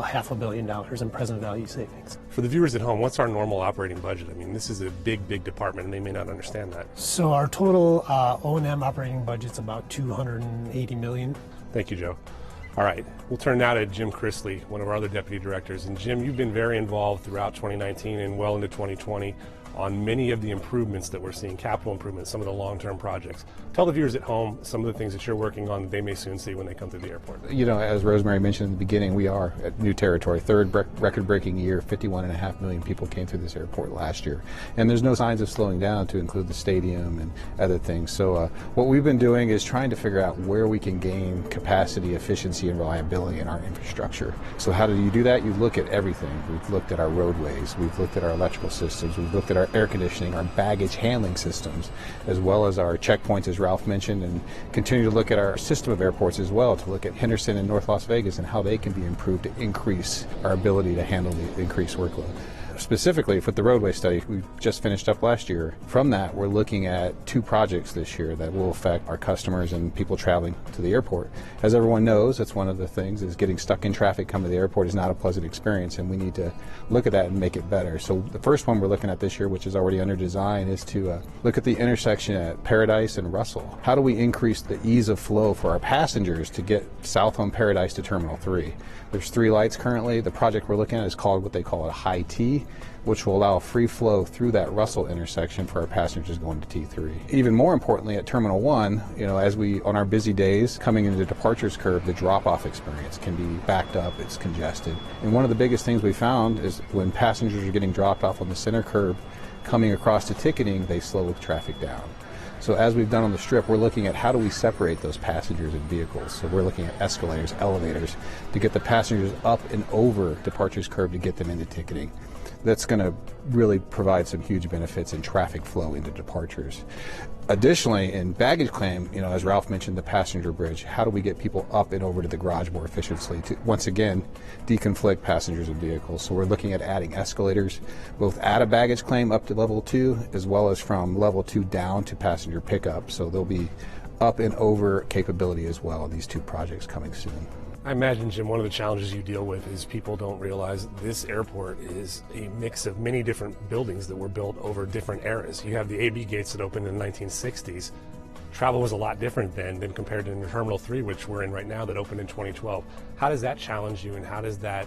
$500 million in present value savings. For the viewers at home, what's our normal operating budget? I mean, this is a big department, and they may not understand that. So our total O&M operating budget's about $280 million. Thank you, Joe. All right, we'll turn now to Jim Chrisley, one of our other deputy directors. And Jim, you've been very involved throughout 2019 and well into 2020 on many of the improvements that we're seeing, capital improvements, some of the long-term projects. Tell the viewers at home some of the things that you're working on that they may soon see when they come to the airport. You know, as Rosemary mentioned in the beginning, we are at new territory. Third record-breaking year, 51.5 million people came through this airport last year. And there's no signs of slowing down, to include the stadium and other things. So what we've been doing is trying to figure out where we can gain capacity, efficiency, and reliability in our infrastructure. So how do you do that? You look at everything. We've looked at our roadways, we've looked at our electrical systems, we've looked at our air conditioning, our baggage handling systems, as well as our checkpoints, as Ralph mentioned, and continue to look at our system of airports as well, to look at Henderson and North Las Vegas and how they can be improved to increase our ability to handle the increased workload. Specifically, with the roadway study we just finished up last year, from that we're looking at 2 projects this year that will affect our customers and people traveling to the airport. As everyone knows, that's one of the things, is getting stuck in traffic coming to the airport is not a pleasant experience, and we need to look at that and make it better. So the first one we're looking at this year, which is already under design, is to look at the intersection at Paradise and Russell. How do we increase the ease of flow for our passengers to get south on Paradise to Terminal 3? There's 3 lights currently. The project we're looking at is called what they call a high T, which will allow free flow through that Russell intersection for our passengers going to T3. Even more importantly, at Terminal 1, you know, as we, on our busy days, coming into the departures curve, the drop-off experience can be backed up, it's congested. And one of the biggest things we found is when passengers are getting dropped off on the center curb, coming across to ticketing, they slow the traffic down. So as we've done on the Strip, we're looking at how do we separate those passengers and vehicles. So we're looking at escalators, elevators, to get the passengers up and over departures curve to get them into ticketing. That's going to really provide some huge benefits in traffic flow into departures. Additionally, in baggage claim, you know, as Ralph mentioned, the passenger bridge, how do we get people up and over to the garage more efficiently to, once again, deconflict passengers and vehicles? So we're looking at adding escalators, both at a baggage claim up to level 2, as well as from level 2 down to passenger pickup. So there'll be up and over capability as well in these 2 projects coming soon. I imagine, Jim, one of the challenges you deal with is people don't realize this airport is a mix of many different buildings that were built over different eras. You have the AB gates that opened in the 1960s. Travel was a lot different then than compared to Terminal 3, which we're in right now, that opened in 2012. How does that challenge you, and how does that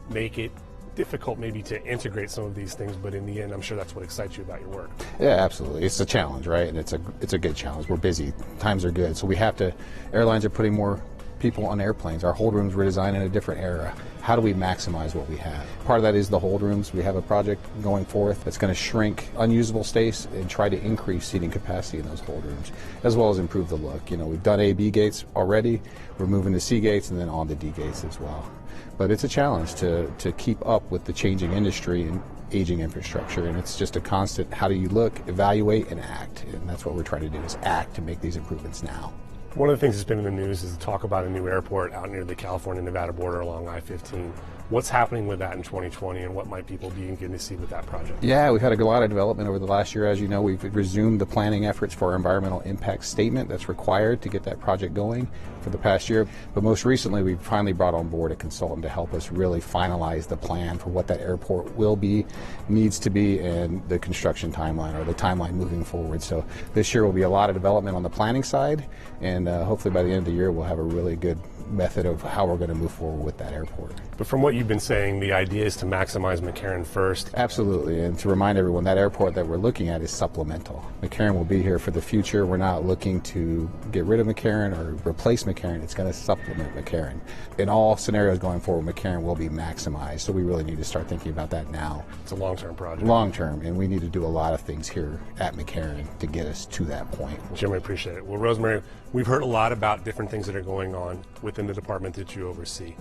make it difficult maybe to integrate some of these things, but in the end, I'm sure that's what excites you about your work? Yeah, absolutely. It's a challenge, right? And it's a good challenge. We're busy. Times are good. So we have to, airlines are putting more people on airplanes. Our hold rooms were designed in a different era. How do we maximize what we have? Part of that is the hold rooms. We have a project going forth that's going to shrink unusable space and try to increase seating capacity in those hold rooms, as well as improve the look. You know, we've done A, B gates already. We're moving to C gates and then on to D gates as well. But it's a challenge to keep up with the changing industry and aging infrastructure, and it's just a constant, how do you look, evaluate, and act? And that's what we're trying to do, is act to make these improvements now. One of the things that's been in the news is the talk about a new airport out near the California-Nevada border along I-15. What's happening with that in 2020, and what might people be getting to see with that project? Yeah, we've had a lot of development over the last year. As you know, we've resumed the planning efforts for our environmental impact statement that's required to get that project going for the past year. But most recently, we've finally brought on board a consultant to help us really finalize the plan for what that airport will be, needs to be, and the construction timeline, or the timeline moving forward. So this year will be a lot of development on the planning side, and hopefully by the end of the year we'll have a really good method of how we're going to move forward with that airport. But from what you've been saying, the idea is to maximize McCarran first. Absolutely, and to remind everyone, that airport that we're looking at is supplemental. McCarran will be here for the future. We're not looking to get rid of McCarran or replace McCarran. It's going to supplement McCarran. In all scenarios going forward, McCarran will be maximized, so we really need to start thinking about that now. It's a long-term project. Long-term, and we need to do a lot of things here at McCarran to get us to that point. Jim, I appreciate it. Well, Rosemary, we've heard a lot about different things that are going on within the department that you oversee.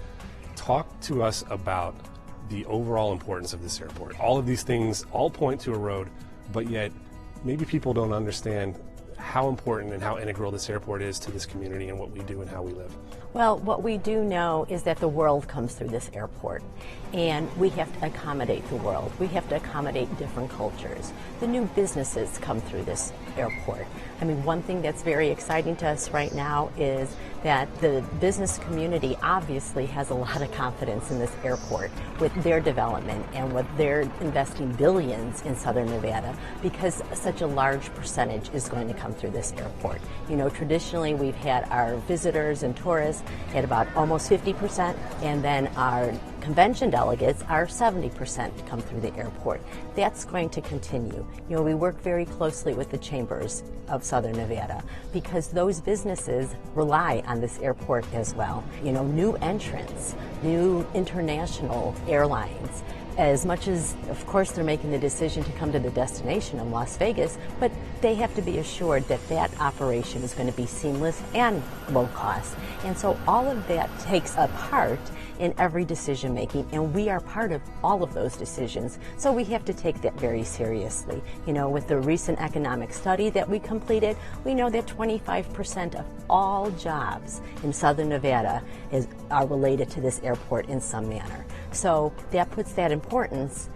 Talk to us about the overall importance of this airport. All of these things all point to a road, but yet maybe people don't understand how important and how integral this airport is to this community and what we do and how we live. Well, what we do know is that the world comes through this airport, and we have to accommodate the world. We have to accommodate different cultures. The new businesses come through this airport. I mean, one thing that's very exciting to us right now is that the business community obviously has a lot of confidence in this airport with their development and what they're investing billions in Southern Nevada, because such a large percentage is going to come through this airport. You know, traditionally we've had our visitors and tourists at about almost 50%, and then our convention delegates are 70% come through the airport. That's going to continue. You know, we work very closely with the chambers of Southern Nevada because those businesses rely on this airport as well. You know, new entrants, new international airlines, as much as, of course, they're making the decision to come to the destination in Las Vegas, but they have to be assured that that operation is going to be seamless and low cost. And so all of that takes a part in every decision making, and we are part of all of those decisions. So we have to take that very seriously. You know, with the recent economic study that we completed, we know that 25% of all jobs in Southern Nevada are related to this airport in some manner. So that puts that importance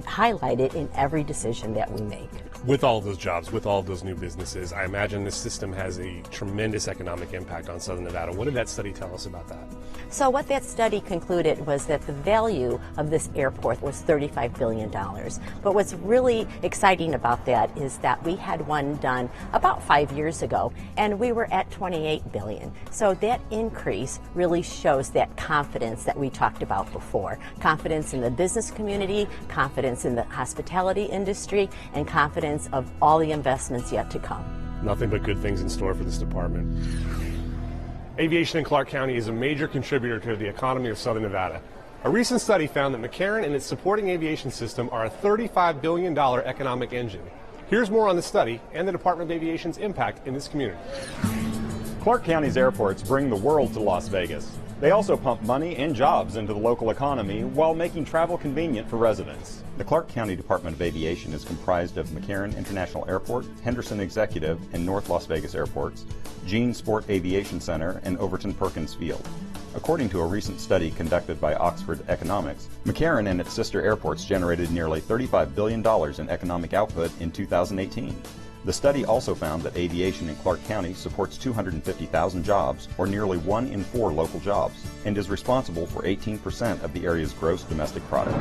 highlighted in every decision that we make. With all of those jobs, with all of those new businesses, I imagine this system has a tremendous economic impact on Southern Nevada. What did that study tell us about that? So what that study concluded was that the value of this airport was $35 billion. But what's really exciting about that is that we had one done about 5 years ago, and we were at $28 billion. So that increase really shows that confidence that we talked about before. Confidence in the business community, confidence in the hospitality industry, and confidence of all the investments yet to come. Nothing but good things in store for this department. Aviation in Clark County is a major contributor to the economy of Southern Nevada. A recent study found that McCarran and its supporting aviation system are a $35 billion economic engine. Here's more on the study and the Department of Aviation's impact in this community. Clark County's airports bring the world to Las Vegas. They also pump money and jobs into the local economy while making travel convenient for residents. The Clark County Department of Aviation is comprised of McCarran International Airport, Henderson Executive and North Las Vegas Airports, Jean Sport Aviation Center, and Overton Perkins Field. According to a recent study conducted by Oxford Economics, McCarran and its sister airports generated nearly $35 billion in economic output in 2018. The study also found that aviation in Clark County supports 250,000 jobs, or nearly 1 in 4 local jobs, and is responsible for 18% of the area's gross domestic product.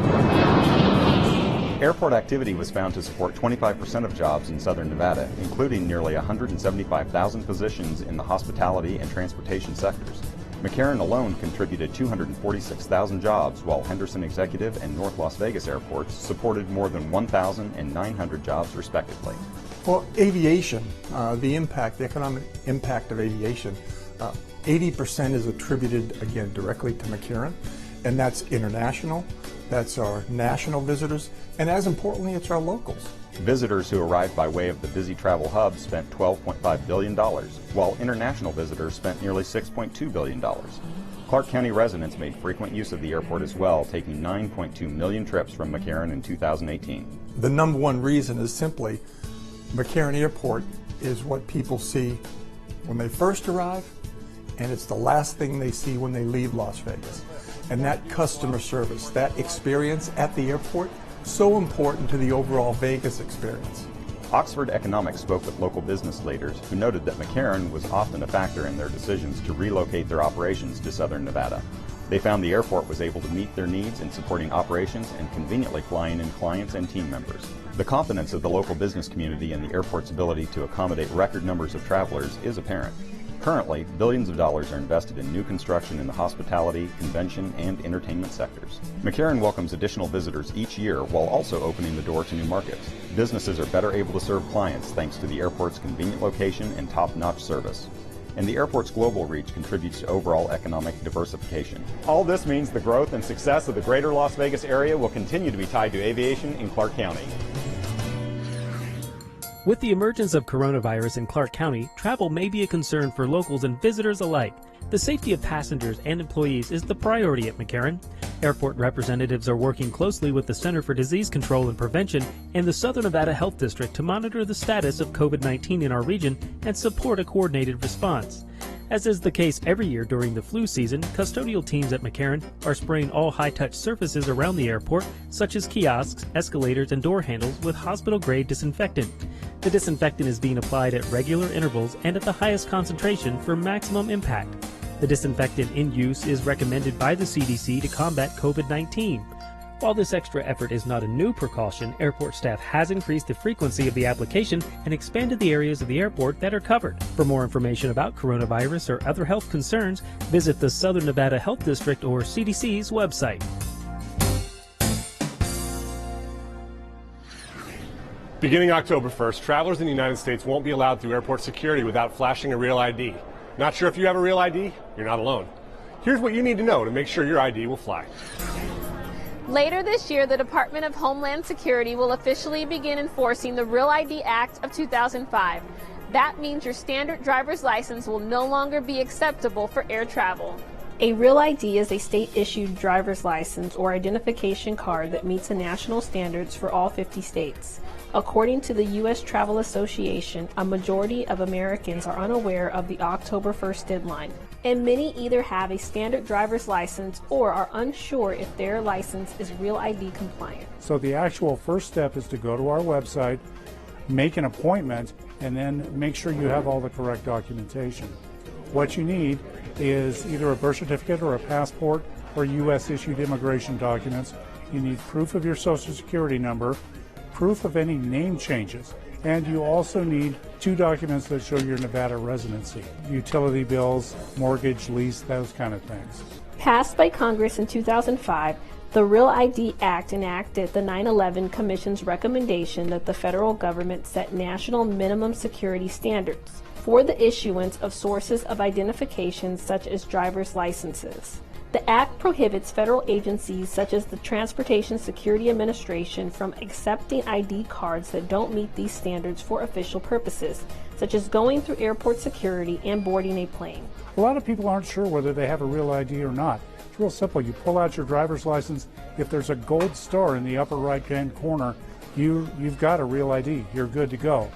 Airport activity was found to support 25% of jobs in Southern Nevada, including nearly 175,000 positions in the hospitality and transportation sectors. McCarran alone contributed 246,000 jobs, while Henderson Executive and North Las Vegas airports supported more than 1,900 jobs respectively. Well, aviation, the economic impact of aviation, 80% is attributed, again, directly to McCarran, and that's international, that's our national visitors, and as importantly, it's our locals. Visitors who arrived by way of the busy travel hub spent $12.5 billion, while international visitors spent nearly $6.2 billion. Clark County residents made frequent use of the airport as well, taking 9.2 million trips from McCarran in 2018. The number one reason is simply McCarran Airport is what people see when they first arrive, and it's the last thing they see when they leave Las Vegas. And that customer service, that experience at the airport, so important to the overall Vegas experience. Oxford Economics spoke with local business leaders who noted that McCarran was often a factor in their decisions to relocate their operations to Southern Nevada. They found the airport was able to meet their needs in supporting operations and conveniently flying in clients and team members. The confidence of the local business community in the airport's ability to accommodate record numbers of travelers is apparent. Currently, billions of dollars are invested in new construction in the hospitality, convention, and entertainment sectors. McCarran welcomes additional visitors each year while also opening the door to new markets. Businesses are better able to serve clients thanks to the airport's convenient location and top-notch service. And the airport's global reach contributes to overall economic diversification. All this means the growth and success of the greater Las Vegas area will continue to be tied to aviation in Clark County. With the emergence of coronavirus in Clark County, travel may be a concern for locals and visitors alike. The safety of passengers and employees is the priority at McCarran. Airport representatives are working closely with the Center for Disease Control and Prevention and the Southern Nevada Health District to monitor the status of COVID-19 in our region and support a coordinated response. As is the case every year during the flu season, custodial teams at McCarran are spraying all high-touch surfaces around the airport, such as kiosks, escalators, and door handles with hospital-grade disinfectant. The disinfectant is being applied at regular intervals and at the highest concentration for maximum impact. The disinfectant in use is recommended by the CDC to combat COVID-19. While this extra effort is not a new precaution, airport staff has increased the frequency of the application and expanded the areas of the airport that are covered. For more information about coronavirus or other health concerns, visit the Southern Nevada Health District or CDC's website. Beginning October 1st, travelers in the United States won't be allowed through airport security without flashing a real ID. Not sure if you have a real ID? You're not alone. Here's what you need to know to make sure your ID will fly. Later this year, the Department of Homeland Security will officially begin enforcing the Real ID Act of 2005. That means your standard driver's license will no longer be acceptable for air travel. A Real ID is a state-issued driver's license or identification card that meets the national standards for all 50 states. According to the U.S. Travel Association, a majority of Americans are unaware of the October 1st deadline, and many either have a standard driver's license or are unsure if their license is Real ID compliant. So the actual first step is to go to our website, make an appointment, and then make sure you have all the correct documentation. What you need is either a birth certificate or a passport or U.S. issued immigration documents. You need proof of your Social Security number, proof of any name changes, and you also need 2 documents that show your Nevada residency, utility bills, mortgage, lease, those kind of things. Passed by Congress in 2005, the Real ID Act enacted the 9/11 Commission's recommendation that the federal government set national minimum security standards for the issuance of sources of identification such as driver's licenses. The Act prohibits federal agencies such as the Transportation Security Administration from accepting ID cards that don't meet these standards for official purposes, such as going through airport security and boarding a plane. A lot of people aren't sure whether they have a real ID or not. It's real simple. You pull out your driver's license. If there's a gold star in the upper right-hand corner, you've got a real ID. You're good to go.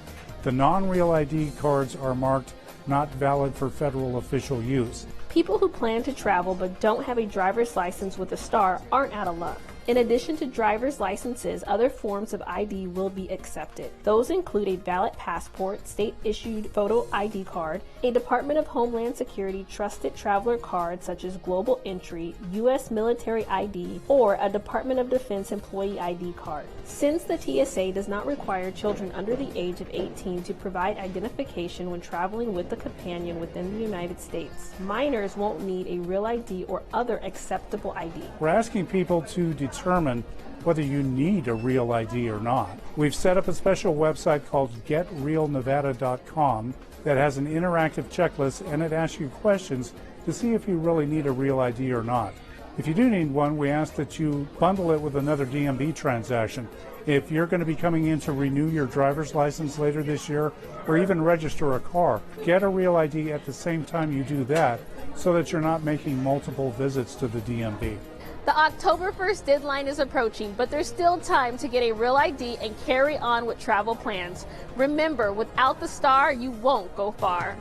The non-real ID cards are marked not valid for federal official use. People who plan to travel but don't have a driver's license with a star aren't out of luck. In addition to driver's licenses, other forms of ID will be accepted. Those include a valid passport, state-issued photo ID card, a Department of Homeland Security trusted traveler card such as Global Entry, U.S. military ID, or a Department of Defense employee ID card. Since the TSA does not require children under the age of 18 to provide identification when traveling with a companion within the United States, minors won't need a real ID or other acceptable ID. We're asking people to determine whether you need a real ID or not. We've set up a special website called GetRealNevada.com that has an interactive checklist, and it asks you questions to see if you really need a real ID or not. If you do need one, we ask that you bundle it with another DMV transaction. If you're going to be coming in to renew your driver's license later this year, or even register a car, get a real ID at the same time you do that so that you're not making multiple visits to the DMV. The October 1st deadline is approaching, but there's still time to get a real ID and carry on with travel plans. Remember, without the star, you won't go far.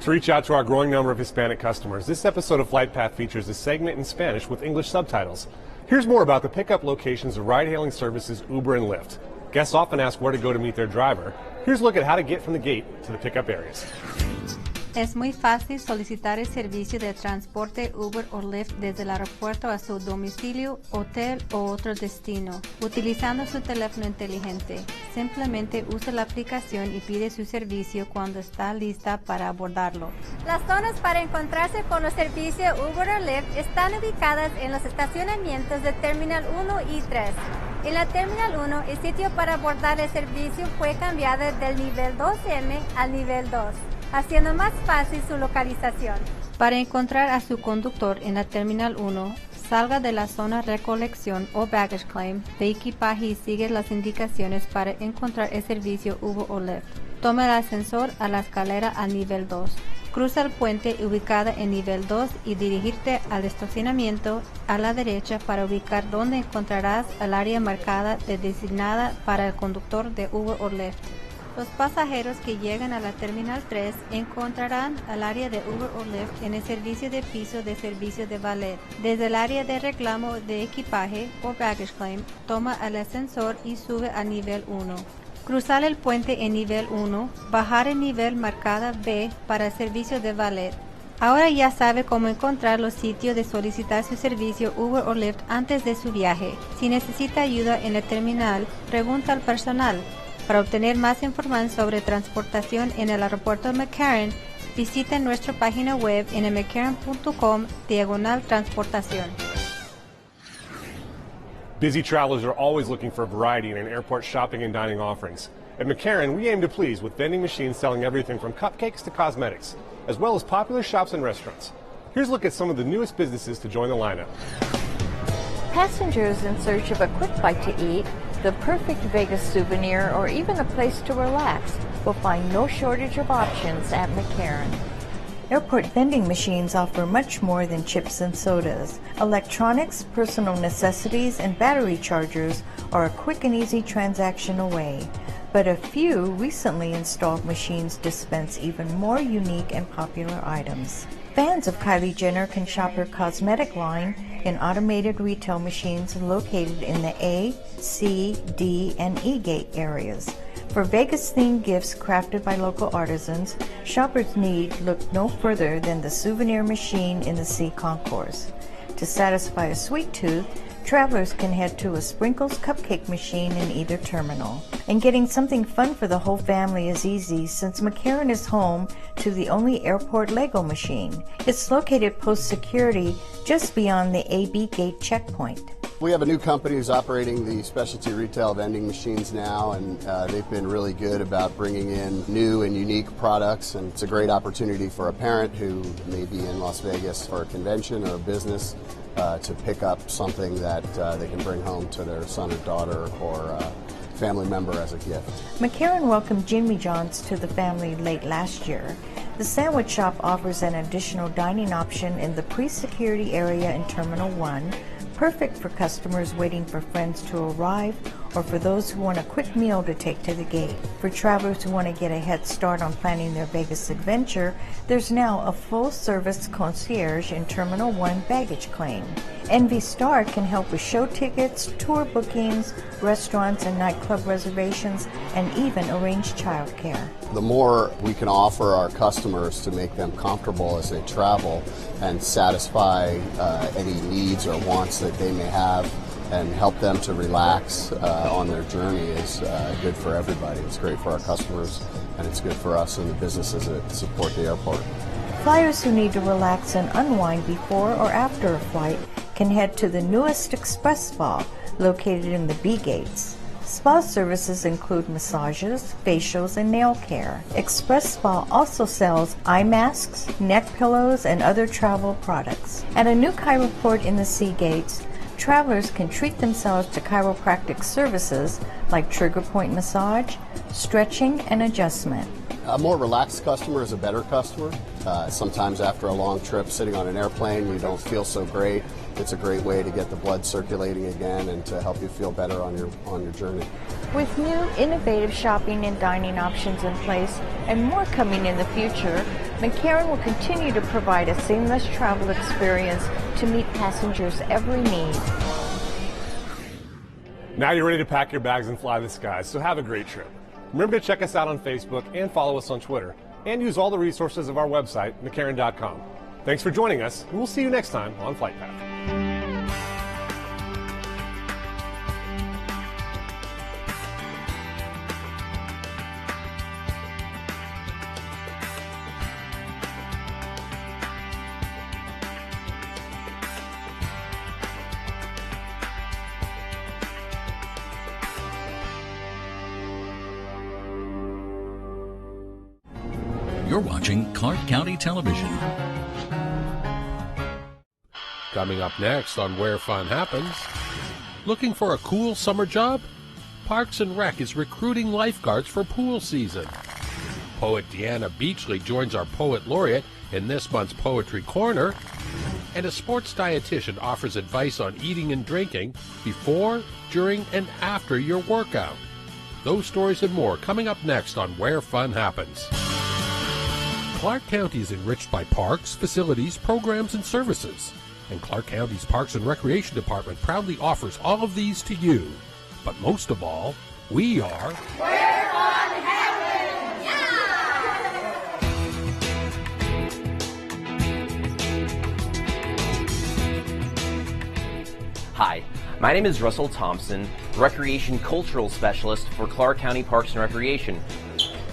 To reach out to our growing number of Hispanic customers, this episode of Flight Path features a segment in Spanish with English subtitles. Here's more about the pickup locations of ride-hailing services Uber and Lyft. Guests often ask where to go to meet their driver. Here's a look at how to get from the gate to the pickup areas. Es muy fácil solicitar el servicio de transporte Uber o Lyft desde el aeropuerto a su domicilio, hotel o otro destino, utilizando su teléfono inteligente. Simplemente usa la aplicación y pide su servicio cuando está lista para abordarlo. Las zonas para encontrarse con los servicios Uber o Lyft están ubicadas en los estacionamientos de Terminal 1 y 3. En la Terminal 1, el sitio para abordar el servicio fue cambiado del nivel 2M al nivel 2. Haciendo más fácil su localización. Para encontrar a su conductor en la Terminal 1, salga de la zona recolección o baggage claim de equipaje y sigue las indicaciones para encontrar el servicio Uber o Lyft. Tome el ascensor a la escalera al nivel 2. Cruza el puente ubicada en nivel 2 y dirigirte al estacionamiento a la derecha para ubicar donde encontrarás el área marcada designada para el conductor de Uber o Lyft. Los pasajeros que llegan a la Terminal 3 encontrarán al área de Uber o Lyft en el servicio de piso de servicio de valet. Desde el área de reclamo de equipaje o baggage claim, toma el ascensor y sube a nivel 1. Cruzar el puente en nivel 1, bajar el nivel marcada B para el servicio de valet. Ahora ya sabe cómo encontrar los sitios de solicitar su servicio Uber o Lyft antes de su viaje. Si necesita ayuda en la terminal, pregunta al personal. Para obtener más información sobre transportación en el aeropuerto de McCarran, visite nuestra página web en mccarran.com/transportación. Busy travelers are always looking for variety in an airport shopping and dining offerings. At McCarran, we aim to please with vending machines selling everything from cupcakes to cosmetics, as well as popular shops and restaurants. Here's a look at some of the newest businesses to join the lineup. Passengers in search of a quick bite to eat, the perfect Vegas souvenir, or even a place to relax will find no shortage of options at McCarran. Airport vending machines offer much more than chips and sodas. Electronics, personal necessities, and battery chargers are a quick and easy transaction away. But a few recently installed machines dispense even more unique and popular items. Fans of Kylie Jenner can shop her cosmetic line in automated retail machines located in the A, C, D, and E gate areas. For Vegas-themed gifts crafted by local artisans, shoppers need look no further than the souvenir machine in the C concourse. To satisfy a sweet tooth, travelers can head to a Sprinkles cupcake machine in either terminal. And getting something fun for the whole family is easy since McCarran is home to the only airport Lego machine. It's located post-security just beyond the AB gate checkpoint. We have a new company who's operating the specialty retail vending machines now, and they've been really good about bringing in new and unique products, and it's a great opportunity for a parent who may be in Las Vegas for a convention or a business to pick up something that they can bring home to their son or daughter or family member as a gift. McCarran welcomed Jimmy John's to the family late last year. The sandwich shop offers an additional dining option in the pre-security area in Terminal 1, perfect for customers waiting for friends to arrive or for those who want a quick meal to take to the gate. For travelers who want to get a head start on planning their Vegas adventure, there's now a full-service concierge in Terminal 1 baggage claim. NV Star can help with show tickets, tour bookings, restaurants and nightclub reservations, and even arrange childcare. The more we can offer our customers to make them comfortable as they travel and satisfy any needs or wants that they may have and help them to relax on their journey is good for everybody. It's great for our customers, and it's good for us and the businesses that support the airport. Flyers who need to relax and unwind before or after a flight can head to the newest Express Spa located in the B gates. Spa services include massages, facials, and nail care. Express Spa also sells eye masks, neck pillows, and other travel products. At a new Chiroport in the C gates, travelers can treat themselves to chiropractic services like trigger point massage, stretching, and adjustment. A more relaxed customer is a better customer. Sometimes after a long trip sitting on an airplane, you don't feel so great. It's a great way to get the blood circulating again and to help you feel better on your journey. With new innovative shopping and dining options in place and more coming in the future, McCarran will continue to provide a seamless travel experience to meet passengers' every need. Now you're ready to pack your bags and fly the skies, so have a great trip. Remember to check us out on Facebook and follow us on Twitter, and use all the resources of our website, McCarran.com. Thanks for joining us, and we'll see you next time on Flight Path. You're watching Clark County Television. Coming up next on Where Fun Happens, looking for a cool summer job? Parks and Rec is recruiting lifeguards for pool season. Poet Deanna Beachley joins our Poet Laureate in this month's Poetry Corner. And a sports dietitian offers advice on eating and drinking before, during, and after your workout. Those stories and more coming up next on Where Fun Happens. Clark County is enriched by parks, facilities, programs, and services. And Clark County's Parks and Recreation Department proudly offers all of these to you. But most of all, we are Where Fun Happens! Hi, my name is Russell Thompson, Recreation Cultural Specialist for Clark County Parks and Recreation.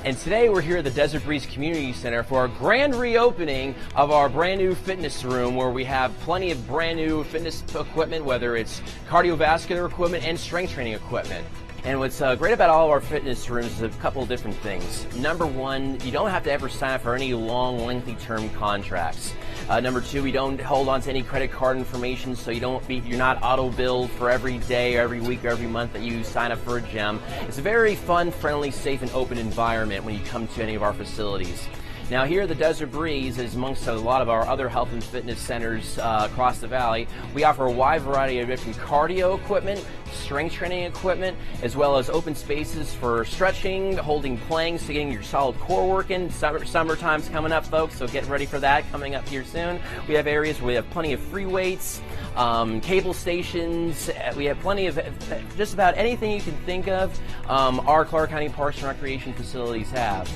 And today we're here at the Desert Breeze Community Center for our grand reopening of our brand new fitness room, where we have plenty of brand new fitness equipment, whether it's cardiovascular equipment and strength training equipment. And what's great about all of our fitness rooms is a couple of different things. Number one, you don't have to ever sign up for any long, lengthy term contracts. Number two, we don't hold on to any credit card information, so you're not auto-billed for every day, or every week, or every month that you sign up for a gym. It's a very fun, friendly, safe, and open environment when you come to any of our facilities. Now here at the Desert Breeze, as amongst a lot of our other health and fitness centers across the valley, we offer a wide variety of different cardio equipment, strength training equipment, as well as open spaces for stretching, holding planks, getting your solid core work in. Summertime's coming up, folks, so get ready for that coming up here soon. We have areas where we have plenty of free weights, cable stations. We have plenty of just about anything you can think of. Our Clark County Parks and Recreation facilities have.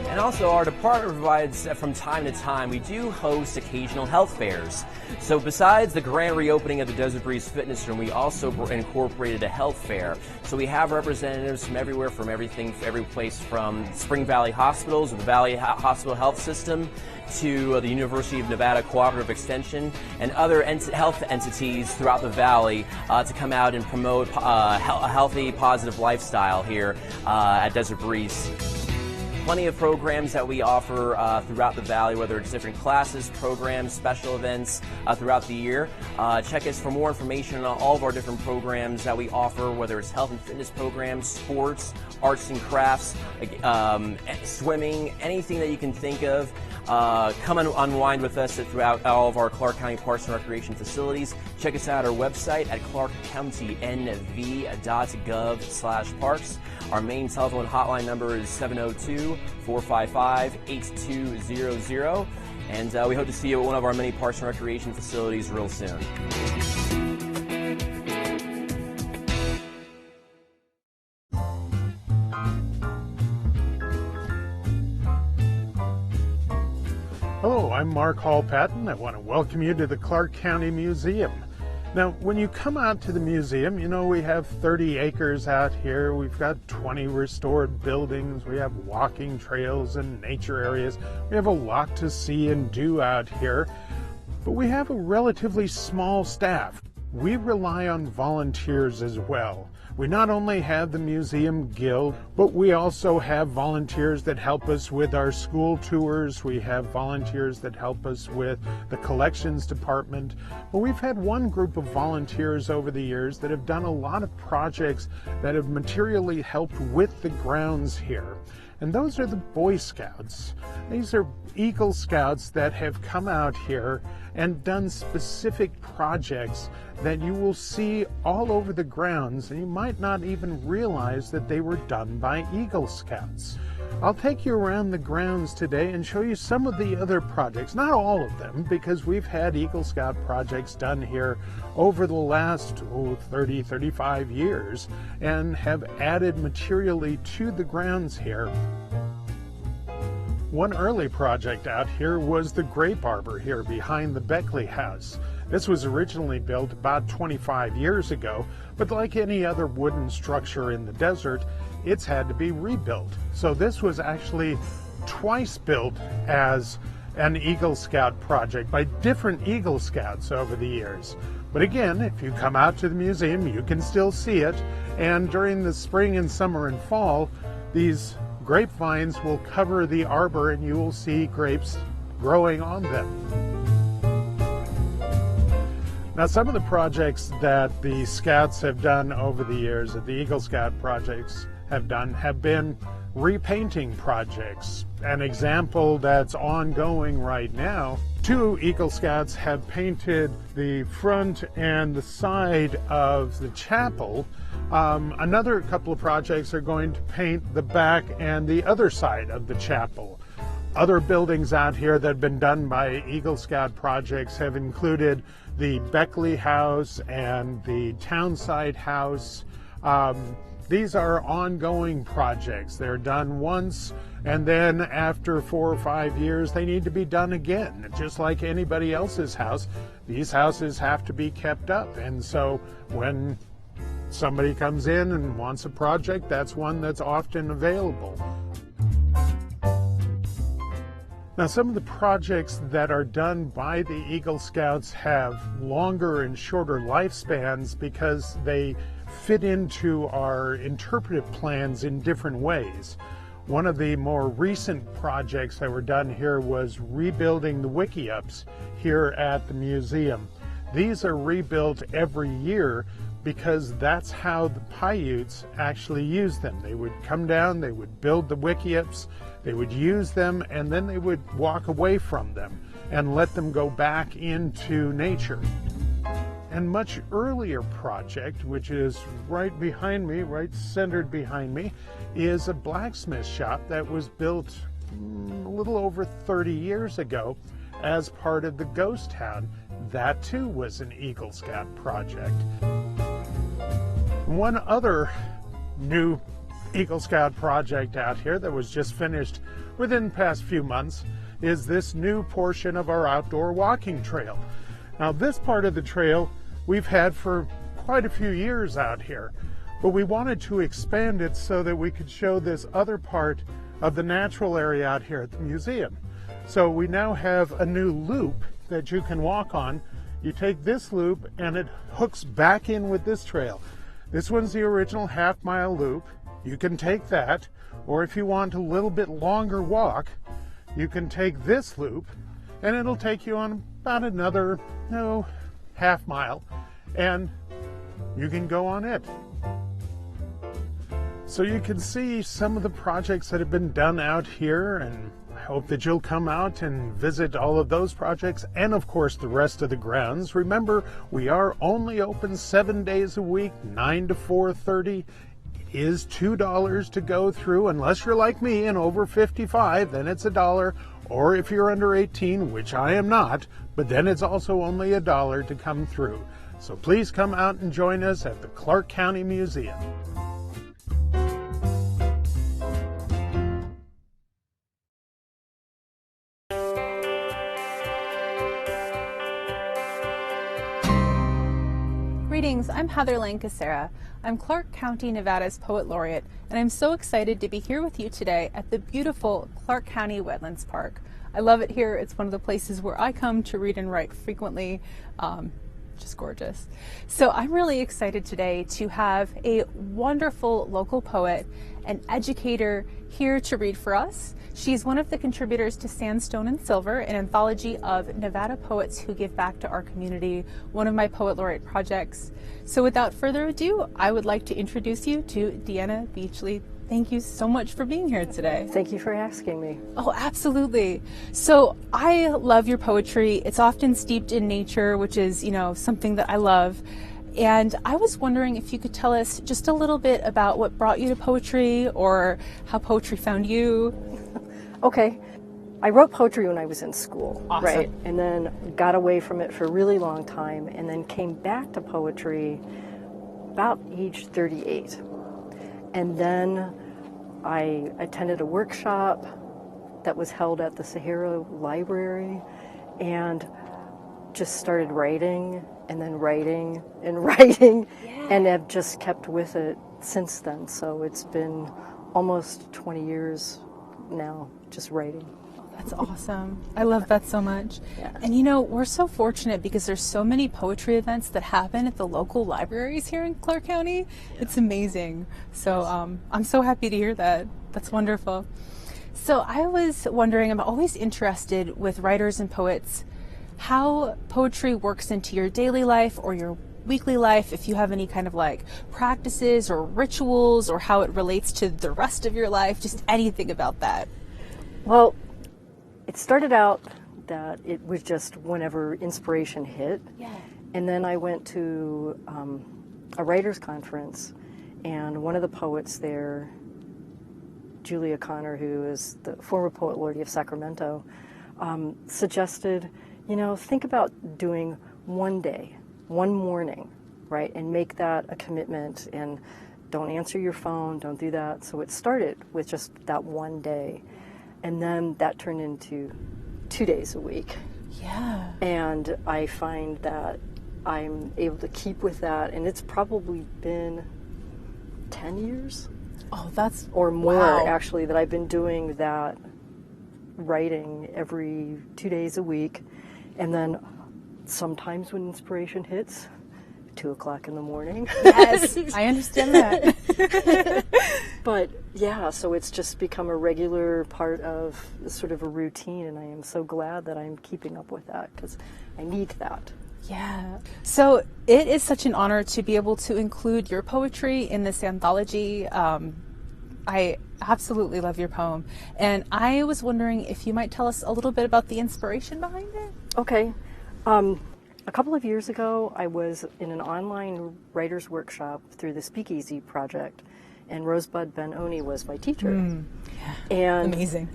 And also our department provides, from time to time, we do host occasional health fairs. So besides the grand reopening of the Desert Breeze Fitness Room, we also incorporated a health fair. So we have representatives from everywhere, from every place from Spring Valley Hospitals, or the Valley Hospital Health System, to the University of Nevada Cooperative Extension, and other health entities throughout the valley to come out and promote a healthy, positive lifestyle here at Desert Breeze. Plenty of programs that we offer throughout the valley, whether it's different classes, programs, special events throughout the year. Check us for more information on all of our different programs that we offer, whether it's health and fitness programs, sports, arts and crafts, swimming, anything that you can think of. Come and unwind with us throughout all of our Clark County Parks and Recreation facilities. Check us out at our website at ClarkCountyNV.gov/parks. Our main telephone hotline number is 702-455-8200. And we hope to see you at one of our many Parks and Recreation facilities real soon. Hello, I'm Mark Hall-Patton. I want to welcome you to the Clark County Museum. Now, when you come out to the museum, you know we have 30 acres out here. We've got 20 restored buildings. We have walking trails and nature areas. We have a lot to see and do out here. But we have a relatively small staff. We rely on volunteers as well. We not only have the Museum Guild, but we also have volunteers that help us with our school tours. We have volunteers that help us with the collections department. But we've had one group of volunteers over the years that have done a lot of projects that have materially helped with the grounds here. And those are the Boy Scouts. These are Eagle Scouts that have come out here and done specific projects that you will see all over the grounds, and you might not even realize that they were done by Eagle Scouts. I'll take you around the grounds today and show you some of the other projects, not all of them, because we've had Eagle Scout projects done here over the last 30, 35 years and have added materially to the grounds here. One early project out here was the grape arbor here behind the Beckley House. This was originally built about 25 years ago, but like any other wooden structure in the desert, it's had to be rebuilt. So this was actually twice built as an Eagle Scout project by different Eagle Scouts over the years. But again, if you come out to the museum, you can still see it. And during the spring and summer and fall, these grapevines will cover the arbor and you will see grapes growing on them. Now, some of the projects that the Scouts have done over the years, that the Eagle Scout projects have done, have been repainting projects. An example that's ongoing right now, 2 Eagle Scouts have painted the front and the side of the chapel Another couple of projects are going to paint the back and the other side of the chapel. Other buildings out here that have been done by Eagle Scout projects have included the Beckley House and the Townside House. These are ongoing projects. They're done once, and then after 4 or 5 years, they need to be done again. Just like anybody else's house, these houses have to be kept up. And so when somebody comes in and wants a project, that's one that's often available. Now, some of the projects that are done by the Eagle Scouts have longer and shorter lifespans because they fit into our interpretive plans in different ways. One of the more recent projects that were done here was rebuilding the wiki-ups here at the museum. These are rebuilt every year because that's how the Paiutes actually use them. They would come down, they would build the wiki-ups, they would use them, and then they would walk away from them and let them go back into nature. And much earlier project, which is right behind me, right centered behind me, is a blacksmith shop that was built a little over 30 years ago as part of the ghost town. That too was an Eagle Scout project. One other new Eagle Scout project out here that was just finished within the past few months is this new portion of our outdoor walking trail. Now, this part of the trail we've had for quite a few years out here, but we wanted to expand it so that we could show this other part of the natural area out here at the museum. So we now have a new loop that you can walk on. You take this loop and it hooks back in with this trail. This one's the original half-mile loop. You can take that, or if you want a little bit longer walk, you can take this loop and it'll take you on about another, half mile, and you can go on it. So you can see some of the projects that have been done out here, and I hope that you'll come out and visit all of those projects and of course the rest of the grounds. Remember, we are only open 7 days a week, 9 to 4:30. It is $2 to go through, unless you're like me and over 55, then it's $1. Or if you're under 18, which I am not, but then it's also only $1 to come through. So please come out and join us at the Clark County Museum. Greetings, I'm Heather Lancasera. I'm Clark County, Nevada's Poet Laureate, and I'm so excited to be here with you today at the beautiful Clark County Wetlands Park. I love it here. It's one of the places where I come to read and write frequently. Just gorgeous. So I'm really excited today to have a wonderful local poet and educator here to read for us. She's one of the contributors to Sandstone and Silver, an anthology of Nevada poets who give back to our community, one of my Poet Laureate projects. So without further ado, I would like to introduce you to Deanna Beachley. Thank you so much for being here today. Thank you for asking me. Oh, absolutely. So I love your poetry. It's often steeped in nature, which is, something that I love. And I was wondering if you could tell us just a little bit about what brought you to poetry or how poetry found you. Okay. I wrote poetry when I was in school, Awesome. Right? And then got away from it for a really long time and then came back to poetry about age 38. And then I attended a workshop that was held at the Sahara Library and just started writing and then writing and writing, and have just kept with it since then. So it's been almost 20 years now just writing. That's awesome. I love that so much. Yeah. And we're so fortunate because there's so many poetry events that happen at the local libraries here in Clark County. Yeah. It's amazing. So I'm so happy to hear that. That's wonderful. So I was wondering, I'm always interested with writers and poets, how poetry works into your daily life or your weekly life, if you have any kind of practices or rituals, or how it relates to the rest of your life, just anything about that. Well, it started out that it was just whenever inspiration hit. Yeah. And then I went to a writer's conference, And one of the poets there, Julia Connor, who is the former Poet Laureate of Sacramento, suggested, think about doing one day, one morning, right, and make that a commitment, and don't answer your phone, don't do that. So it started with just that one day, and then that turned into 2 days a week. Yeah. And I find that I'm able to keep with that, and it's probably been 10 years. Oh, that's... Or more, wow. actually, that I've been doing that writing every 2 days a week. And then sometimes when inspiration hits, 2 o'clock in the morning. Yes, I understand that. But yeah, so it's just become a regular part of sort of a routine, and I am so glad that I'm keeping up with that, because I need that. Yeah. So it is such an honor to be able to include your poetry in this anthology. I absolutely love your poem. And I was wondering if you might tell us a little bit about the inspiration behind it. Okay. A couple of years ago, I was in an online writer's workshop through the Speakeasy Project, and Rosebud Ben-Oni was my teacher. And amazing.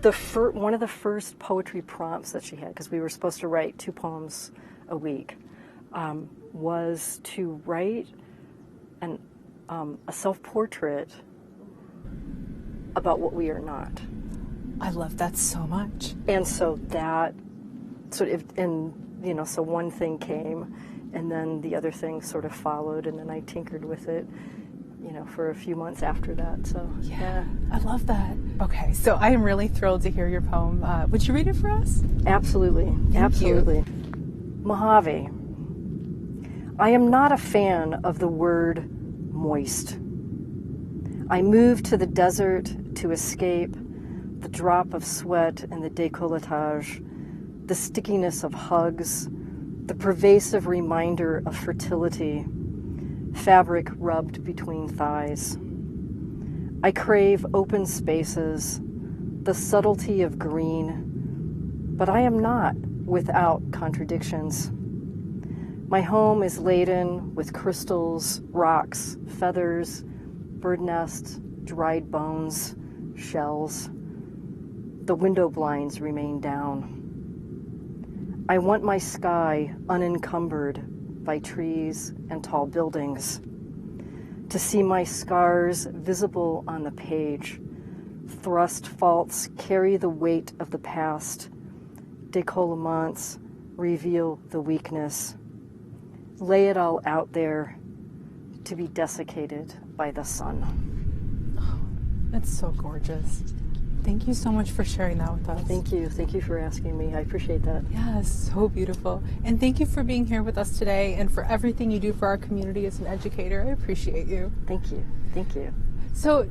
One of the first poetry prompts that she had, because we were supposed to write 2 poems a week, was to write a self-portrait about what we are not. I love that so much. And so that sort of, so one thing came, and then the other thing sort of followed, and then I tinkered with it, for a few months after that. So yeah, I love that. Okay, so I am really thrilled to hear your poem. Would you read it for us? Absolutely. Absolutely. Mojave. I am not a fan of the word moist. I moved to the desert to escape the drop of sweat and the décolletage, the stickiness of hugs, the pervasive reminder of fertility, fabric rubbed between thighs. I crave open spaces, the subtlety of green, but I am not without contradictions. My home is laden with crystals, rocks, feathers, bird nests, dried bones, shells. The window blinds remain down. I want my sky unencumbered by trees and tall buildings, to see my scars visible on the page. Thrust faults carry the weight of the past. Décollements reveal the weakness. Lay it all out there to be desiccated by the sun. Oh, that's so gorgeous. Thank you so much for sharing that with us. Thank you. Thank you for asking me. I appreciate that. Yeah, so beautiful. And thank you for being here with us today and for everything you do for our community as an educator. I appreciate you. Thank you. Thank you. So,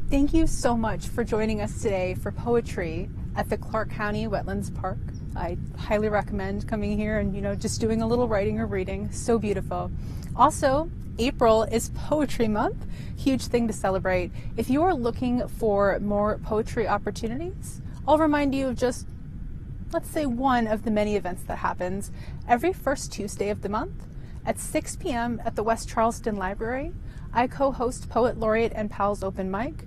thank you so much for joining us today for poetry at the Clark County Wetlands Park. I highly recommend coming here and, just doing a little writing or reading. So beautiful. Also, April is Poetry Month. Huge thing to celebrate. If you are looking for more poetry opportunities, I'll remind you of just, let's say, one of the many events that happens every first Tuesday of the month at 6 p.m. at the West Charleston Library. I co-host Poet Laureate and Pals Open Mic.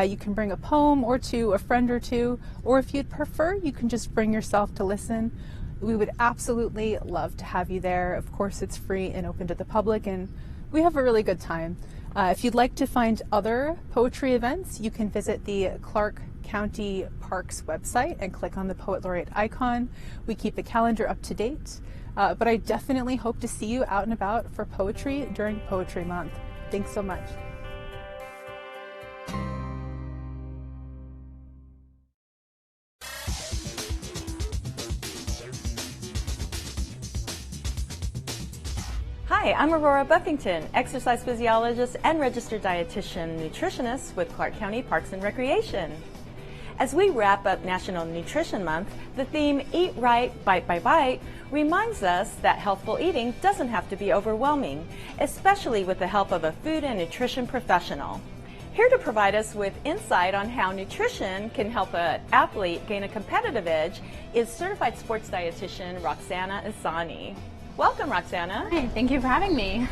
You can bring a poem or two, a friend or two, or if you'd prefer, you can just bring yourself to listen. We would absolutely love to have you there. Of course, it's free and open to the public, and we have a really good time. If you'd like to find other poetry events, you can visit the Clark County Parks website and click on the Poet Laureate icon. We keep the calendar up to date, but I definitely hope to see you out and about for poetry during Poetry Month. Thanks so much. Hi, I'm Aurora Buffington, exercise physiologist and registered dietitian nutritionist with Clark County Parks and Recreation. As we wrap up National Nutrition Month, the theme Eat Right, Bite by Bite reminds us that healthful eating doesn't have to be overwhelming, especially with the help of a food and nutrition professional. Here to provide us with insight on how nutrition can help an athlete gain a competitive edge is certified sports dietitian Roxana Asani. Welcome, Roxana. Hi, thank you for having me.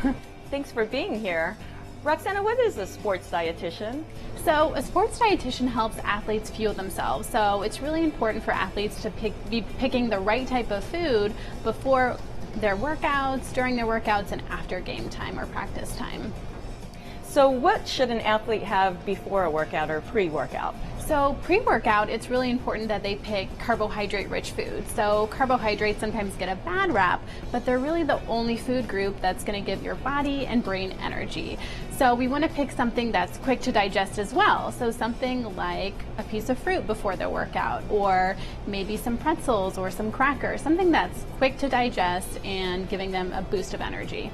Thanks for being here. Roxana, what is a sports dietitian? So a sports dietitian helps athletes fuel themselves. So it's really important for athletes to be picking the right type of food before their workouts, during their workouts, and after game time or practice time. So what should an athlete have before a workout or pre-workout? So pre-workout, it's really important that they pick carbohydrate-rich foods. So carbohydrates sometimes get a bad rap, but they're really the only food group that's going to give your body and brain energy. So we want to pick something that's quick to digest as well. So something like a piece of fruit before their workout, or maybe some pretzels or some crackers, something that's quick to digest and giving them a boost of energy.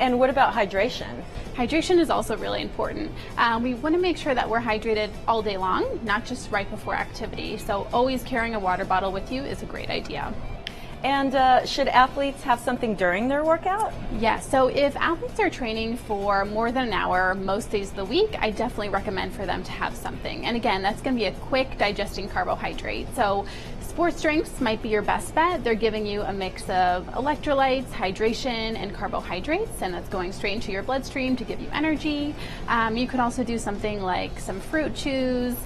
And what about hydration? Hydration is also really important. We want to make sure that we're hydrated all day long, not just right before activity. So always carrying a water bottle with you is a great idea. And should athletes have something during their workout? Yeah, so if athletes are training for more than an hour most days of the week, I definitely recommend for them to have something. And again, that's going to be a quick digesting carbohydrate. So sports drinks might be your best bet. They're giving you a mix of electrolytes, hydration, and carbohydrates, and that's going straight into your bloodstream to give you energy. You could also do something like some fruit chews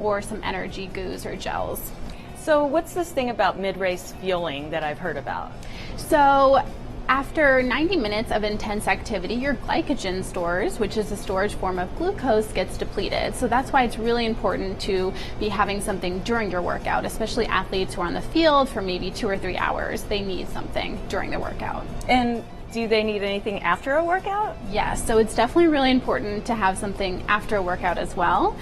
or some energy goos or gels. So what's this thing about mid-race fueling that I've heard about? So after 90 minutes of intense activity, your glycogen stores, which is a storage form of glucose, gets depleted. So that's why it's really important to be having something during your workout, especially athletes who are on the field for maybe 2 or 3 hours. They need something during the workout. And do they need anything after a workout? Yes, so it's definitely really important to have something after a workout as well.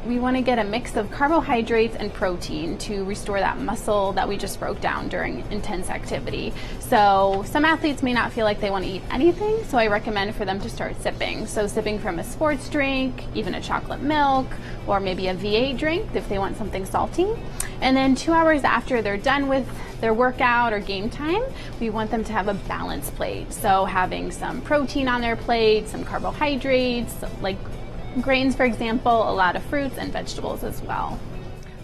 We want to get a mix of carbohydrates and protein to restore that muscle that we just broke down during intense activity. So some athletes may not feel like they want to eat anything, so I recommend for them to start sipping. So sipping from a sports drink, even a chocolate milk, or maybe a V8 drink if they want something salty. And then 2 hours after they're done with their workout or game time, we want them to have a balanced plate. So having some protein on their plate, some carbohydrates, like grains, for example, a lot of fruits and vegetables as well.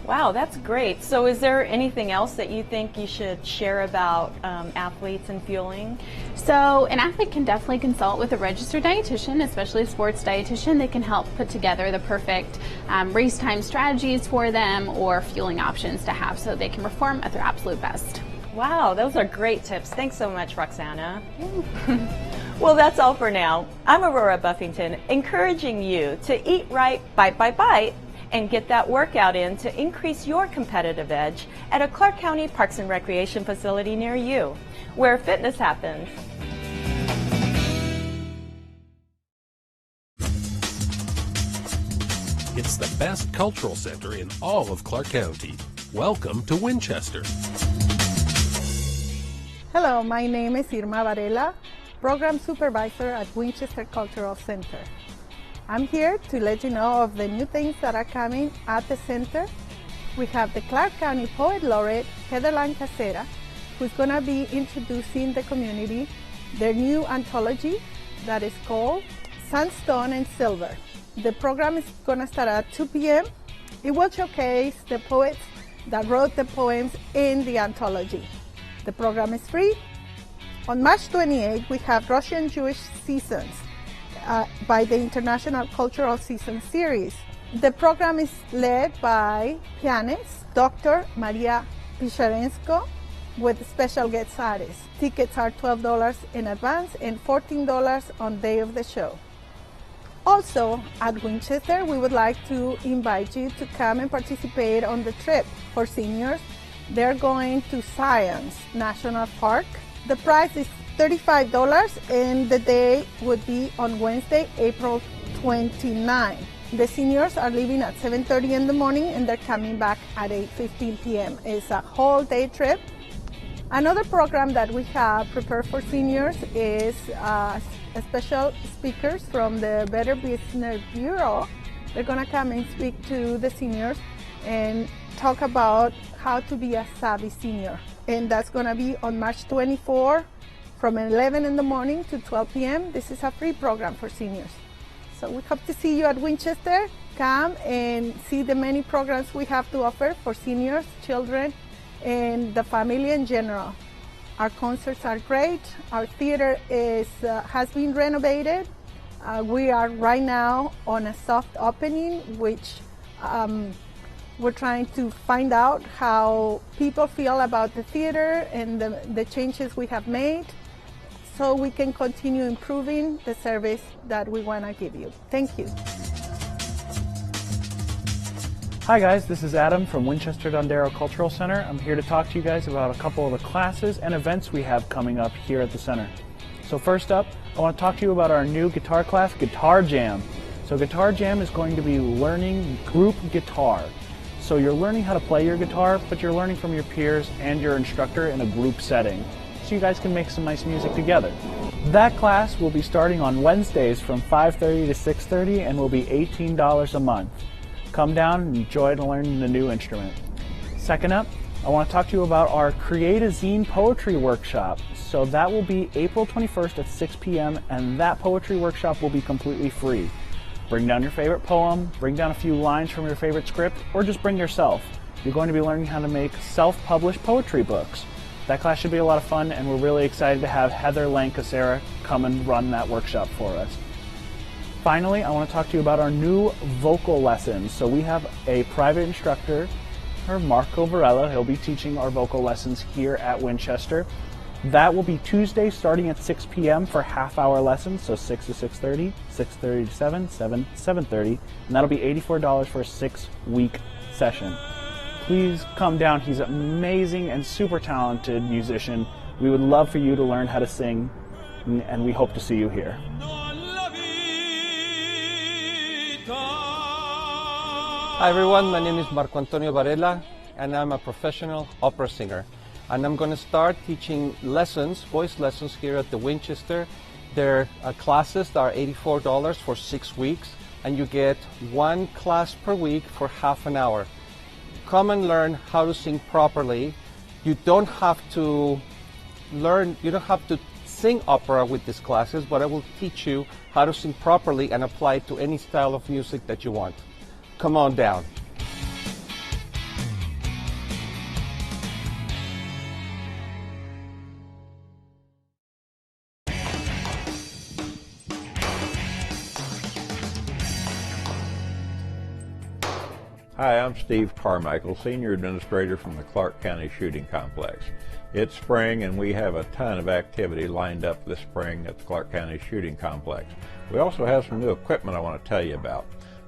Wow, that's great. So is there anything else that you think you should share about athletes and fueling? So an athlete can definitely consult with a registered dietitian, especially a sports dietitian. They can help put together the perfect race time strategies for them or fueling options to have so they can perform at their absolute best. Wow, those are great tips. Thanks so much, Roxana. Well, that's all for now. I'm Aurora Buffington, encouraging you to eat right, bite by bite, and get that workout in to increase your competitive edge at a Clark County Parks and Recreation facility near you, where fitness happens. It's the best cultural center in all of Clark County. Welcome to Winchester. Hello, my name is Irma Varela, Program Supervisor at Winchester Cultural Center. I'm here to let you know of the new things that are coming at the center. We have the Clark County Poet Laureate, Heather Lancasera, who's going to be introducing the community their new anthology that is called Sandstone and Silver. The program is going to start at 2 p.m. It will showcase the poets that wrote the poems in the anthology. The program is free. On March 28, we have Russian Jewish Seasons by the International Cultural Season Series. The program is led by pianist Dr. Maria Picharensko with special guest artists. Tickets are $12 in advance and $14 on day of the show. Also, at Winchester, we would like to invite you to come and participate on the trip for seniors. They're going to Science National Park. The price is $35 and the day would be on Wednesday, April 29. The seniors are leaving at 7:30 in the morning and they're coming back at 8:15 p.m. It's a whole day trip. Another program that we have prepared for seniors is special speakers from the Better Business Bureau. They're going to come and speak to the seniors and talk about how to be a savvy senior. And that's going to be on March 24 from 11 in the morning to 12 p.m. This is a free program for seniors. So we hope to see you at Winchester. Come and see the many programs we have to offer for seniors, children, and the family in general. Our concerts are great. Our theater has been renovated. We are right now on a soft opening, which we're trying to find out how people feel about the theater and the changes we have made, so we can continue improving the service that we want to give you. Thank you. Hi guys, this is Adam from Winchester Dondero Cultural Center. I'm here to talk to you guys about a couple of the classes and events we have coming up here at the center. So first up, I want to talk to you about our new guitar class, Guitar Jam. So Guitar Jam is going to be learning group guitar. So you're learning how to play your guitar, but you're learning from your peers and your instructor in a group setting, so you guys can make some nice music together. That class will be starting on Wednesdays from 5:30 to 6:30 and will be $18 a month. Come down and enjoy learning the new instrument. Second up, I want to talk to you about our Create a Zine Poetry Workshop. So that will be April 21st at 6 p.m. and that poetry workshop will be completely free. Bring down your favorite poem, bring down a few lines from your favorite script, or just bring yourself. You're going to be learning how to make self-published poetry books. That class should be a lot of fun, and we're really excited to have Heather Lancasera come and run that workshop for us. Finally, I want to talk to you about our new vocal lessons. So we have a private instructor, Marco Varela. He'll be teaching our vocal lessons here at Winchester. That will be Tuesday starting at 6 p.m. for half-hour lessons, so 6 to 6:30, 6:30 to 7, 7 to 7:30, and that'll be $84 for a 6-week session. Please come down. He's an amazing and super talented musician. We would love for you to learn how to sing, and we hope to see you here. Hi everyone, my name is Marco Antonio Varela and I'm a professional opera singer. And I'm going to start teaching lessons, voice lessons here at the Winchester. They're classes that are $84 for 6 weeks and you get one class per week for half an hour. Come and learn how to sing properly. You don't have to sing opera with these classes, but I will teach you how to sing properly and apply it to any style of music that you want. Come on down. Hi, I'm Steve Carmichael, Senior Administrator from the Clark County Shooting Complex. It's spring and we have a ton of activity lined up this spring at the Clark County Shooting Complex. We also have some new equipment I want to tell you about.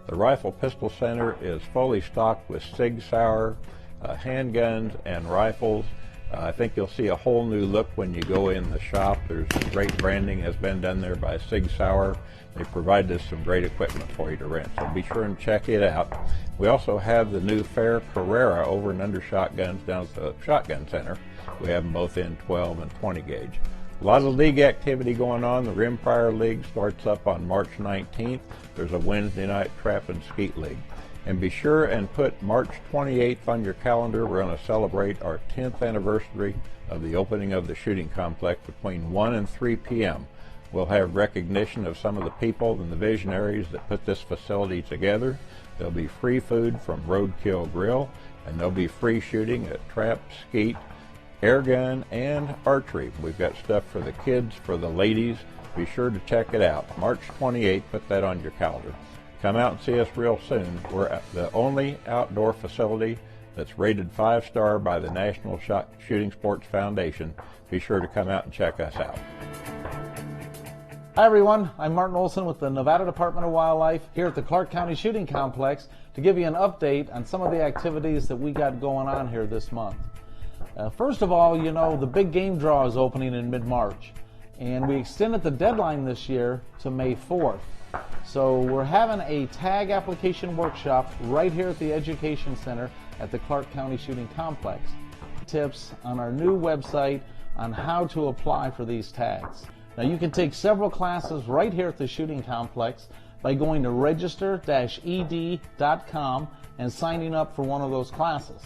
The Rifle Pistol Center is fully stocked with Sig Sauer, handguns and rifles. I think you'll see a whole new look when you go in the shop. There's great branding has been done there by Sig Sauer. They provide us some great equipment for you to rent, so be sure and check it out. We also have the new Fair Carrera over and under shotguns down at the Shotgun Center. We have them both in 12 and 20 gauge. A lot of league activity going on. The Rimfire League starts up on March 19th. There's a Wednesday night trap and skeet league. And be sure and put March 28th on your calendar. We're going to celebrate our 10th anniversary of the opening of the shooting complex between 1 and 3 p.m. We'll have recognition of some of the people and the visionaries that put this facility together. There'll be free food from Roadkill Grill, and there'll be free shooting at trap, skeet, air gun, and archery. We've got stuff for the kids, for the ladies. Be sure to check it out. March 28th, put that on your calendar. Come out and see us real soon. We're at the only outdoor facility that's rated 5-star by the National Shooting Sports Foundation. Be sure to come out and check us out. Hi everyone, I'm Martin Olson with the Nevada Department of Wildlife here at the Clark County Shooting Complex to give you an update on some of the activities that we got going on here this month. First of all, you know, the big game draw is opening in mid-March, and we extended the deadline this year to May 4th. So we're having a tag application workshop right here at the Education Center at the Clark County Shooting Complex. Tips on our new website on how to apply for these tags. Now you can take several classes right here at the Shooting Complex by going to register-ed.com and signing up for one of those classes.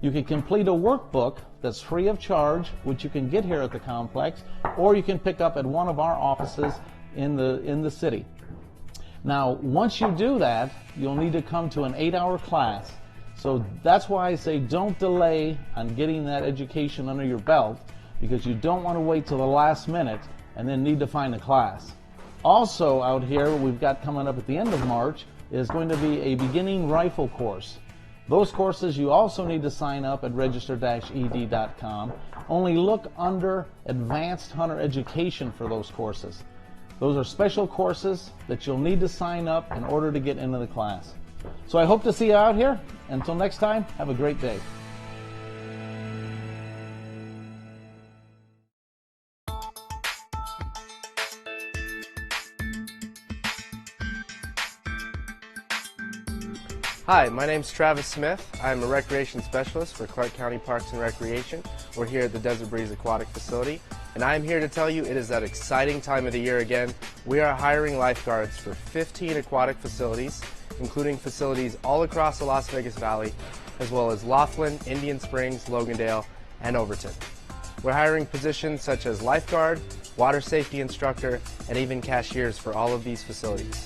You can complete a workbook that's free of charge, which you can get here at the complex, or you can pick up at one of our offices in the city. Now, once you do that, you'll need to come to an 8-hour class. So that's why I say don't delay on getting that education under your belt, because you don't want to wait till the last minute and then need to find a class. Also out here, we've got coming up at the end of March is going to be a beginning rifle course. Those courses you also need to sign up at register-ed.com. Only look under Advanced Hunter Education for those courses. Those are special courses that you'll need to sign up in order to get into the class. So I hope to see you out here. Until next time, have a great day. Hi, my name's Travis Smith. I'm a recreation specialist for Clark County Parks and Recreation. We're here at the Desert Breeze Aquatic Facility, and I'm here to tell you it is that exciting time of the year again. We are hiring lifeguards for 15 aquatic facilities, including facilities all across the Las Vegas Valley, as well as Laughlin, Indian Springs, Logandale, and Overton. We're hiring positions such as lifeguard, water safety instructor, and even cashiers for all of these facilities.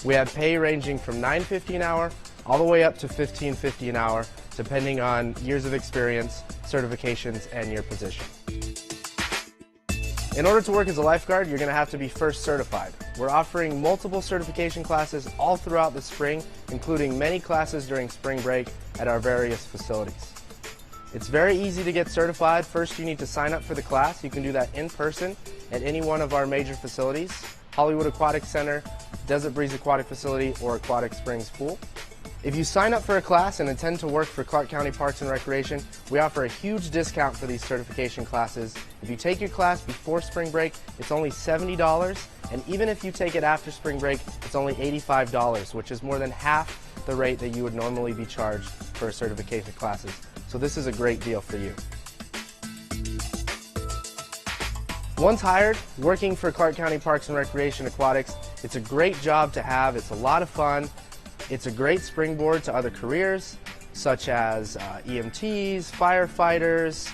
We have pay ranging from $9.50 an hour all the way up to $15.50 an hour, depending on years of experience, certifications, and your position. In order to work as a lifeguard, you're going to have to be first certified. We're offering multiple certification classes all throughout the spring, including many classes during spring break at our various facilities. It's very easy to get certified. First, you need to sign up for the class. You can do that in person at any one of our major facilities: Hollywood Aquatic Center, Desert Breeze Aquatic Facility, or Aquatic Springs Pool. If you sign up for a class and intend to work for Clark County Parks and Recreation, we offer a huge discount for these certification classes. If you take your class before spring break, it's only $70, and even if you take it after spring break, it's only $85, which is more than half the rate that you would normally be charged for certification classes. So this is a great deal for you. Once hired, working for Clark County Parks and Recreation Aquatics, it's a great job to have. It's a lot of fun. It's a great springboard to other careers, such as EMTs, firefighters.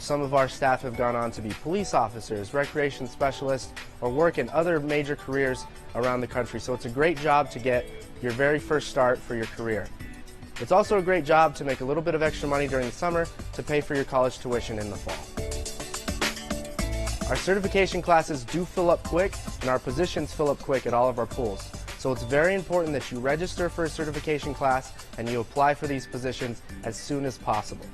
Some of our staff have gone on to be police officers, recreation specialists, or work in other major careers around the country. So it's a great job to get your very first start for your career. It's also a great job to make a little bit of extra money during the summer to pay for your college tuition in the fall. Our certification classes do fill up quick, and our positions fill up quick at all of our pools. So it's very important that you register for a certification class and you apply for these positions as soon as possible.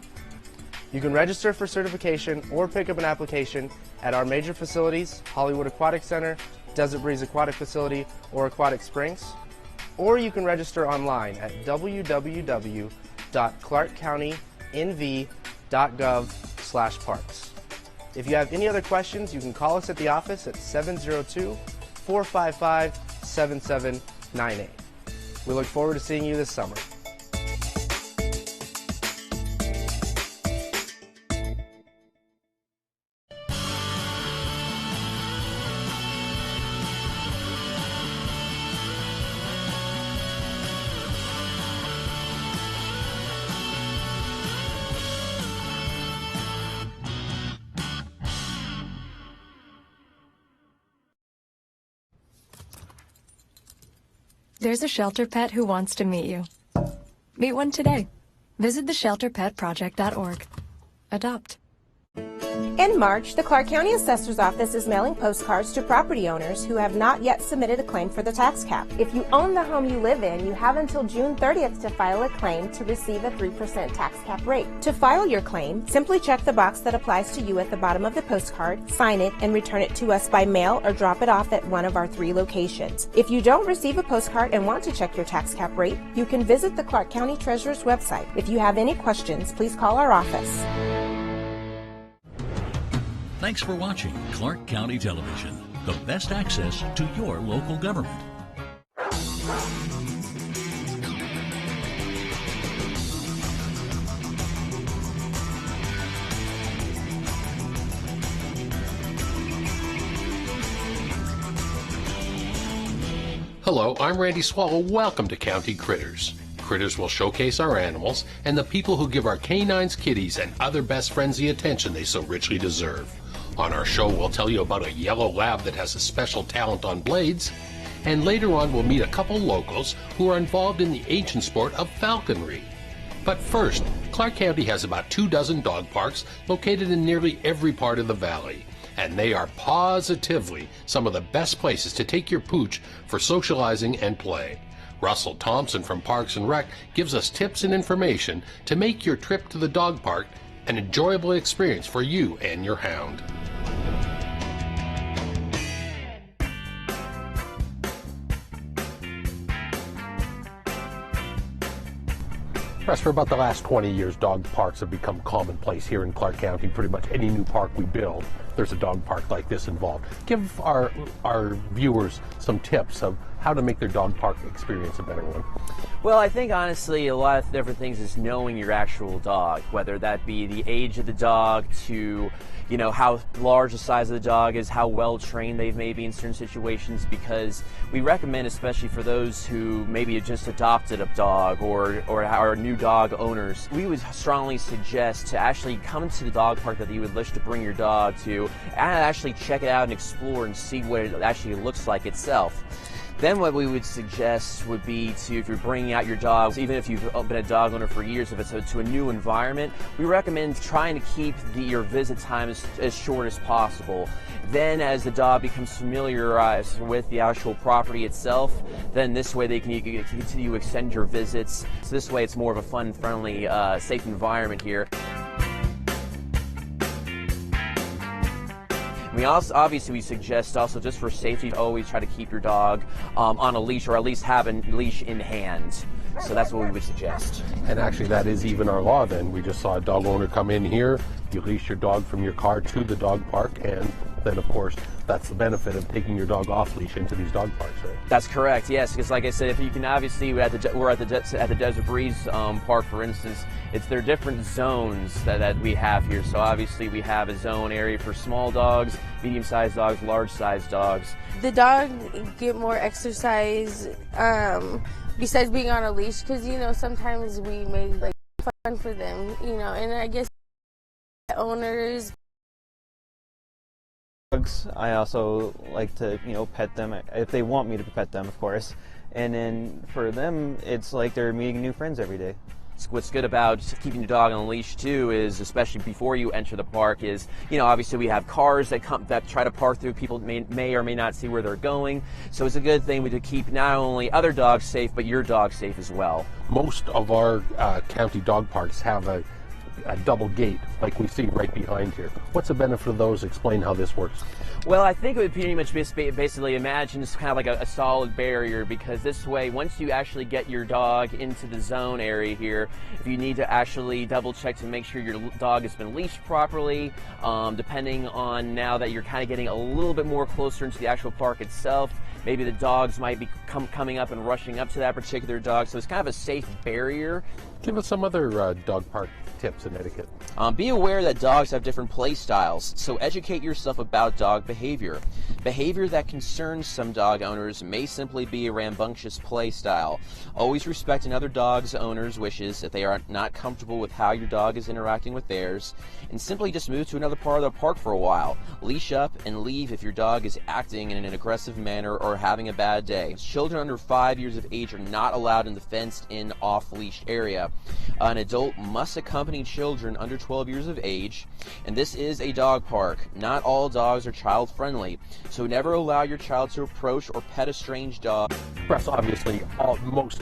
You can register for certification or pick up an application at our major facilities: Hollywood Aquatic Center, Desert Breeze Aquatic Facility, or Aquatic Springs. Or you can register online at www.clarkcountynv.gov/parks. If you have any other questions, you can call us at the office at 702-455-7798. We look forward to seeing you this summer. There's a shelter pet who wants to meet you. Meet one today. Visit theshelterpetproject.org. Adopt. In March, the Clark County Assessor's Office is mailing postcards to property owners who have not yet submitted a claim for the tax cap. If you own the home you live in, you have until June 30th to file a claim to receive a 3% tax cap rate. To file your claim, simply check the box that applies to you at the bottom of the postcard, sign it, and return it to us by mail or drop it off at one of our 3 locations. If you don't receive a postcard and want to check your tax cap rate, you can visit the Clark County Treasurer's website. If you have any questions, please call our office. Thanks for watching Clark County Television, the best access to your local government. Hello, I'm Randy Swallow. Welcome to County Critters. Critters will showcase our animals and the people who give our canines, kitties, and other best friends the attention they so richly deserve. On our show, we'll tell you about a yellow lab that has a special talent on blades, and later on we'll meet a couple locals who are involved in the ancient sport of falconry. But first, Clark County has about 24 dog parks located in nearly every part of the valley. And they are positively some of the best places to take your pooch for socializing and play. Russell Thompson from Parks and Rec gives us tips and information to make your trip to the dog park an enjoyable experience for you and your hound. For about the last 20 years, dog parks have become commonplace here in Clark County. Pretty much any new park we build, there's a dog park like this involved. Give our viewers some tips of how to make their dog park experience a better one. Well, I think honestly a lot of different things is knowing your actual dog, whether that be the age of the dog to, you know, how large the size of the dog is, how well trained they may be in certain situations, because we recommend, especially for those who maybe have just adopted a dog or are new dog owners, we would strongly suggest to actually come to the dog park that you would wish to bring your dog to and actually check it out and explore and see what it actually looks like itself. Then what we would suggest would be to, if you're bringing out your dog, even if you've been a dog owner for years, if it's to a new environment, we recommend trying to keep your visit time as short as possible. Then as the dog becomes familiarized with the actual property itself, then this way you can continue to extend your visits. So this way it's more of a fun, friendly, safe environment here. We also, obviously, we suggest also just for safety, always try to keep your dog on a leash, or at least have a leash in hand. So that's what we would suggest. And actually that is even our law then. We just saw a dog owner come in here, you leash your dog from your car to the dog park, and then of course that's the benefit of taking your dog off leash into these dog parks, right? That's correct, yes, because like I said, if you can obviously, we're at the Desert Breeze Park, for instance, there are different zones that we have here. So obviously we have a zone area for small dogs, medium-sized dogs, large-sized dogs. The dog get more exercise besides being on a leash, because, you know, sometimes we make like fun for them, you know, and I guess owners. Dogs, I also like to, you know, pet them if they want me to pet them, of course. And then for them, it's like they're meeting new friends every day. What's good about keeping your dog on a leash too is, especially before you enter the park, is, you know, obviously we have cars that try to park through. People may or may not see where they're going, so it's a good thing to keep not only other dogs safe but your dog safe as well. Most of our county dog parks have a double gate like we see right behind here. What's the benefit of those? Explain how this works. Well, I think it would pretty much basically imagine it's kind of like a solid barrier, because this way, once you actually get your dog into the zone area here, if you need to actually double check to make sure your dog has been leashed properly, depending on now that you're kind of getting a little bit more closer into the actual park itself, maybe the dogs might be coming up and rushing up to that particular dog, so it's kind of a safe barrier. Give us some other dog park tips and etiquette. Be aware that dogs have different play styles, so educate yourself about dog behavior. Behavior that concerns some dog owners may simply be a rambunctious play style. Always respect another dog's owner's wishes if they are not comfortable with how your dog is interacting with theirs, and simply just move to another part of the park for a while. Leash up and leave if your dog is acting in an aggressive manner or having a bad day. Children under 5 years of age are not allowed in the fenced-in off-leash area. An adult must accompany children under 12 years of age, and this is a dog park. Not all dogs are child-friendly, so never allow your child to approach or pet a strange dog. Obviously, most